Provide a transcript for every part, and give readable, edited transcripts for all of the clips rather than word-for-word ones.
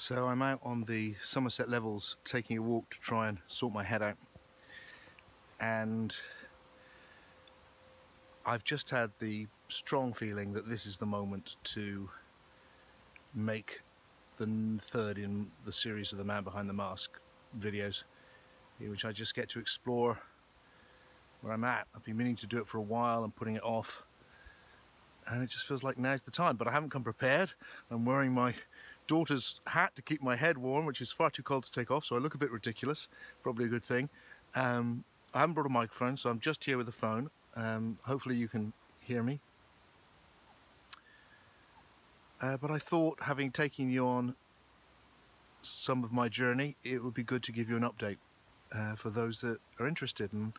So I'm out on the Somerset Levels taking a walk to try and sort my head out, and I've just had the strong feeling that this is the moment to make the third in the series of the Man Behind the Mask videos, in which I just get to explore where I'm at. I've been meaning to do it for a while and putting it off, and it just feels like now's the time, but I haven't come prepared. I'm wearing my daughter's hat to keep my head warm, which is far too cold to take off, so I look a bit ridiculous. Probably a good thing. I haven't brought a microphone, so I'm just here with the phone. Hopefully you can hear me. But I thought, having taken you on some of my journey, it would be good to give you an update for those that are interested, and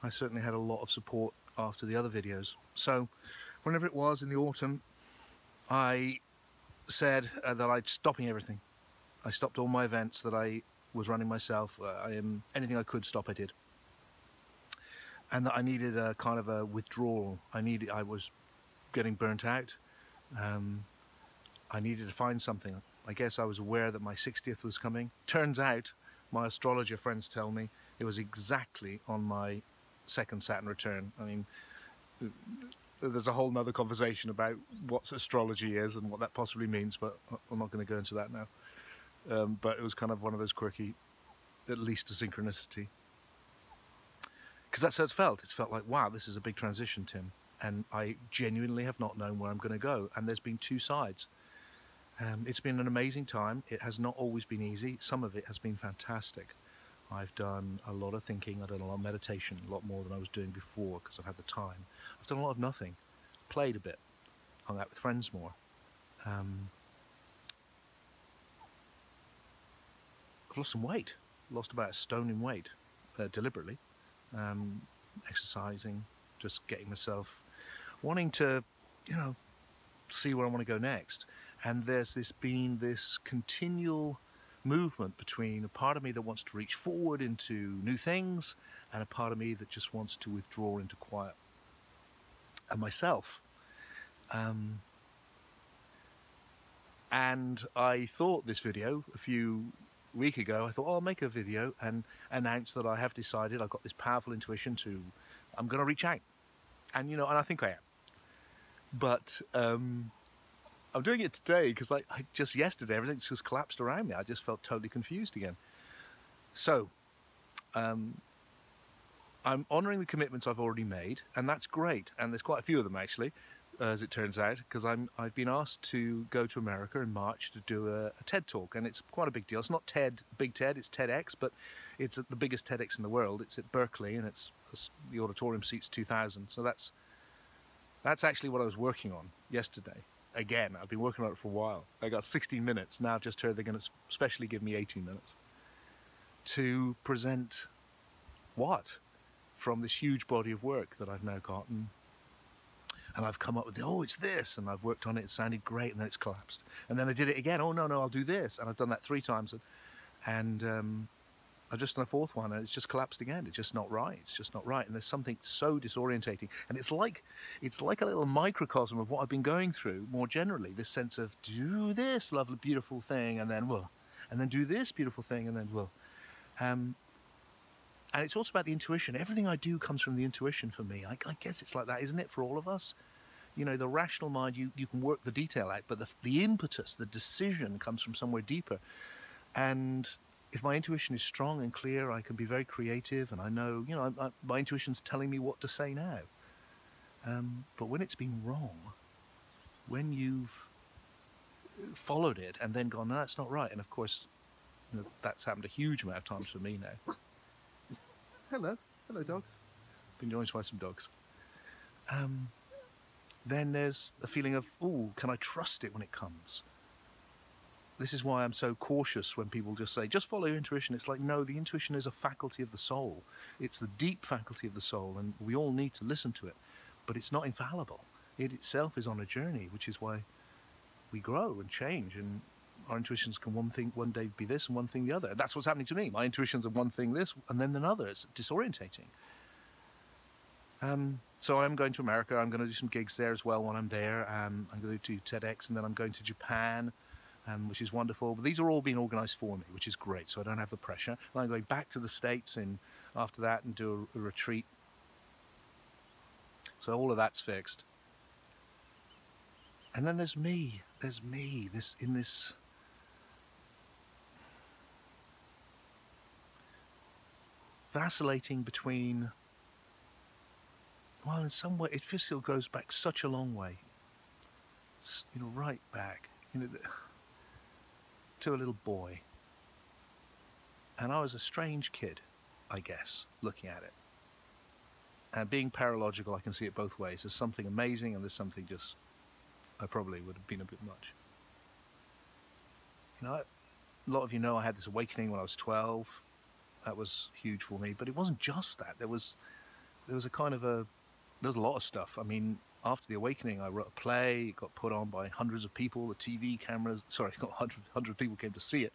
I certainly had a lot of support after the other videos. So whenever it was in the autumn, I said that I'd stopping everything. I stopped all my events that I was running myself. Anything I could stop, I did. And that I needed a kind of a withdrawal. I was getting burnt out. I needed to find something. I guess I was aware that my 60th was coming. Turns out, my astrologer friends tell me, it was exactly on my second Saturn return. I mean, there's a whole nother conversation about what astrology is and what that possibly means, but I'm not going to go into that now. But it was kind of one of those quirky, at least a synchronicity. Because that's how it's felt. It's felt like, wow, this is a big transition, Tim. And I genuinely have not known where I'm going to go. And there's been two sides. It's been an amazing time. It has not always been easy. Some of it has been fantastic. I've done a lot of thinking. I've done a lot of meditation, a lot more than I was doing before because I've had the time. I've done a lot of nothing. Played a bit. Hung out with friends more. I've lost some weight. Lost about a stone in weight, deliberately. Exercising, just getting myself, wanting to, see where I want to go next. And there's been this continual movement between a part of me that wants to reach forward into new things and a part of me that just wants to withdraw into quiet. And myself. And I thought this video a few weeks ago, I thought, I'll make a video and announce that I have decided, I've got this powerful intuition I'm going to reach out. And, and I think I am. But I'm doing it today because I just yesterday, everything just collapsed around me. I just felt totally confused again. So, I'm honouring the commitments I've already made, and that's great. And there's quite a few of them, actually, as it turns out, because I've been asked to go to America in March to do a TED Talk, and it's quite a big deal. It's not Big TED, it's TEDx, but it's the biggest TEDx in the world. It's at Berkeley, and the auditorium seats 2,000. So that's actually what I was working on yesterday. Again, I've been working on it for a while. I got 16 minutes. Now I've just heard they're going to specially give me 18 minutes to present what? From this huge body of work that I've now got. And I've come up with, it's this. And I've worked on it. It sounded great. And then it's collapsed. And then I did it again. Oh, no, I'll do this. And I've done that 3 times. And I've just done a 4th one, and it's just collapsed again. It's just not right. It's just not right. And there's something so disorientating. And it's like a little microcosm of what I've been going through more generally. This sense of do this lovely, beautiful thing, and then do this beautiful thing, and then And it's also about the intuition. Everything I do comes from the intuition for me. I guess it's like that, isn't it, for all of us? The rational mind, you can work the detail out, but the impetus, the decision comes from somewhere deeper. And if my intuition is strong and clear, I can be very creative, and I know, my intuition's telling me what to say now. But when it's been wrong, when you've followed it and then gone, no, that's not right, and of course, that's happened a huge amount of times for me now. Hello dogs. Been joined by some dogs. Then there's a feeling of, can I trust it when it comes? This is why I'm so cautious when people just say, just follow your intuition. It's like, no, the intuition is a faculty of the soul. It's the deep faculty of the soul, and we all need to listen to it. But it's not infallible. It itself is on a journey, which is why we grow and change. And our intuitions can one day be this and one thing the other. And that's what's happening to me. My intuitions are one thing this, and then another. It's disorientating. So I'm going to America. I'm going to do some gigs there as well when I'm there. I'm going to do TEDx, and then I'm going to Japan which is wonderful. But these are all being organised for me, which is great, so I don't have the pressure. And I'm going back to the States after that and do a retreat. So all of that's fixed. And then there's me, in this vacillating between, well, in some way, it still goes back such a long way, you know, right back, you know, to a little boy. And I was a strange kid, I guess, looking at it. And being paralogical, I can see it both ways. There's something amazing and there's something just, I probably would have been a bit much. You know, a lot of you know I had this awakening when I was 12. That was huge for me, but it wasn't just that. There was a kind of there's a lot of stuff. I mean, after the awakening, I wrote a play. It got put on by hundreds of people. The TV cameras, sorry, not 100 people came to see it.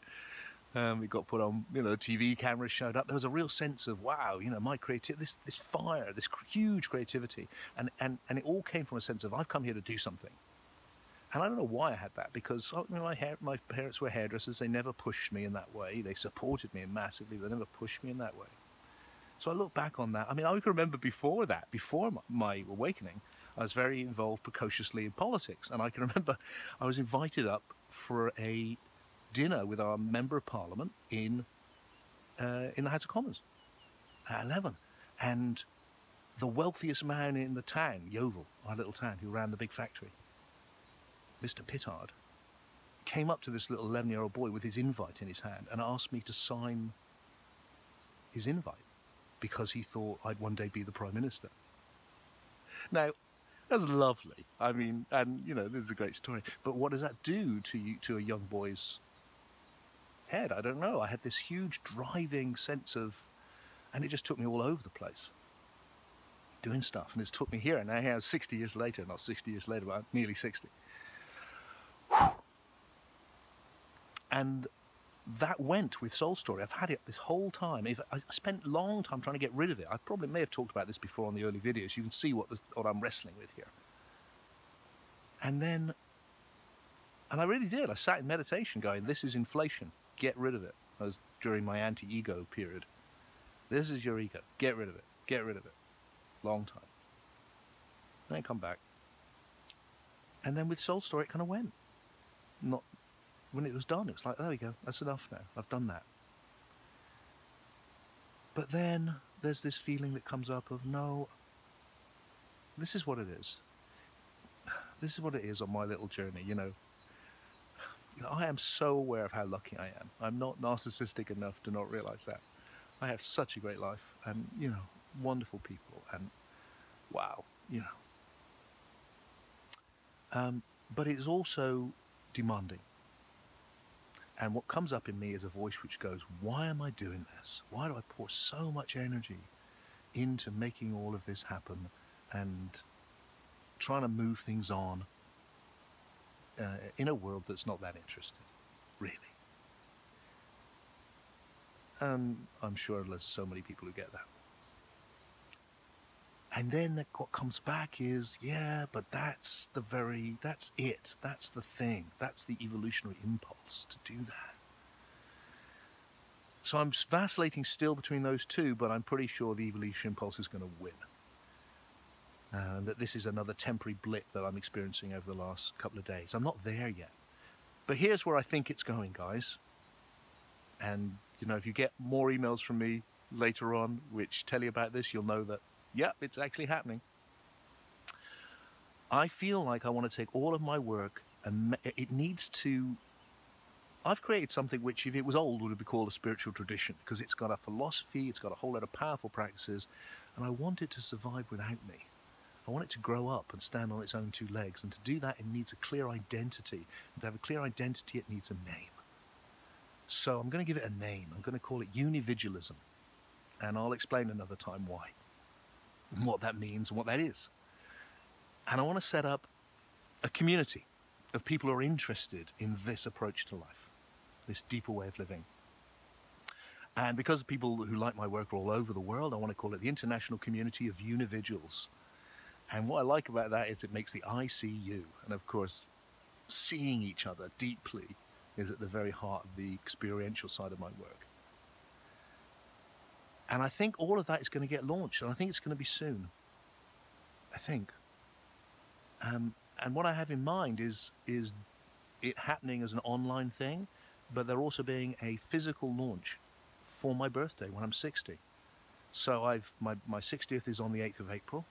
It got put on, you know, the TV cameras showed up. There was a real sense of, wow, you know, my creativity, this fire, this huge creativity. And it all came from a sense of, I've come here to do something. And I don't know why I had that, because you know, my parents were hairdressers. They never pushed me in that way. They supported me massively. They never pushed me in that way. So I look back on that. I mean, I can remember before that, before my awakening, I was very involved precociously in politics. And I can remember I was invited up for a dinner with our Member of Parliament in the House of Commons at 11. And the wealthiest man in the town, Yeovil, our little town, who ran the big factory, Mr. Pittard, came up to this little 11-year-old boy with his invite in his hand and asked me to sign his invite because he thought I'd one day be the Prime Minister. Now, that's lovely. I mean, and, you know, this is a great story. But what does that do to a young boy's head? I don't know. I had this huge driving sense of, and it just took me all over the place, doing stuff. And it's took me here. And now here, 60 years later, not 60 years later, but nearly 60. And that went with Soul Story. I've had it this whole time. I spent a long time trying to get rid of it. I probably may have talked about this before on the early videos. You can see what I'm wrestling with here. And I really did. I sat in meditation going, this is inflation. Get rid of it. I was during my anti-ego period. This is your ego. Get rid of it. Get rid of it. Long time. Then I come back. And then with Soul Story, it kind of went. When it was done, it was like, there we go, that's enough now, I've done that. But then there's this feeling that comes up of, no, this is what it is. This is what it is on my little journey, you know. I am so aware of how lucky I am. I'm not narcissistic enough to not realize that. I have such a great life and, you know, wonderful people and wow, you know. But it's also demanding. And what comes up in me is a voice which goes, why am I doing this? Why do I pour so much energy into making all of this happen and trying to move things on in a world that's not that interested, really? And I'm sure there's so many people who get that. And then what comes back is, yeah, but that's it. That's the thing. That's the evolutionary impulse to do that. So I'm vacillating still between those two, but I'm pretty sure the evolutionary impulse is going to win. And that this is another temporary blip that I'm experiencing over the last couple of days. I'm not there yet. But here's where I think it's going, guys. And, you know, if you get more emails from me later on which tell you about this, you'll know that, yep, it's actually happening. I feel like I want to take all of my work and it needs to... I've created something which, if it was old, would be called a spiritual tradition, because it's got a philosophy, it's got a whole lot of powerful practices, and I want it to survive without me. I want it to grow up and stand on its own two legs, and to do that it needs a clear identity. And to have a clear identity it needs a name. So I'm going to give it a name. I'm going to call it Univigilism, and I'll explain another time why, and what that means and what that is. And I want to set up a community of people who are interested in this approach to life, this deeper way of living. And because people who like my work are all over the world, I want to call it the International Community of Univigils. And what I like about that is it makes the I see you. And of course, seeing each other deeply is at the very heart of the experiential side of my work. And I think all of that is going to get launched, and I think it's going to be soon. I think. And what I have in mind is it happening as an online thing, but there also being a physical launch for my birthday when I'm 60. So my 60th is on the 8th of April,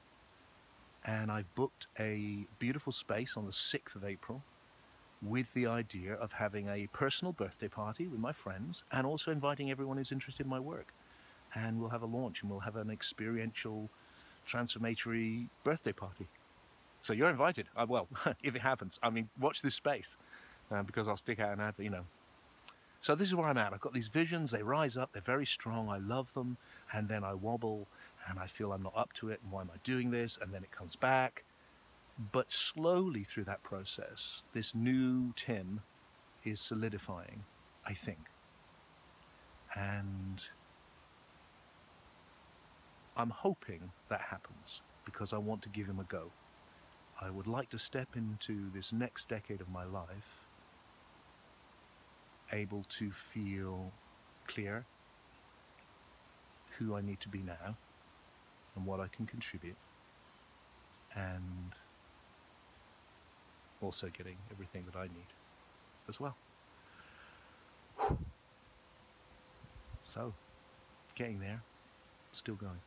and I've booked a beautiful space on the 6th of April with the idea of having a personal birthday party with my friends and also inviting everyone who's interested in my work. And we'll have a launch and we'll have an experiential, transformatory birthday party. So you're invited. Well, if it happens. I mean, watch this space because I'll stick out an advert, you know. So this is where I'm at. I've got these visions. They rise up. They're very strong. I love them. And then I wobble and I feel I'm not up to it. And why am I doing this? And then it comes back. But slowly through that process, this new Tim is solidifying, I think. And I'm hoping that happens because I want to give him a go. I would like to step into this next decade of my life able to feel clear who I need to be now and what I can contribute, and also getting everything that I need as well. So, getting there, still going.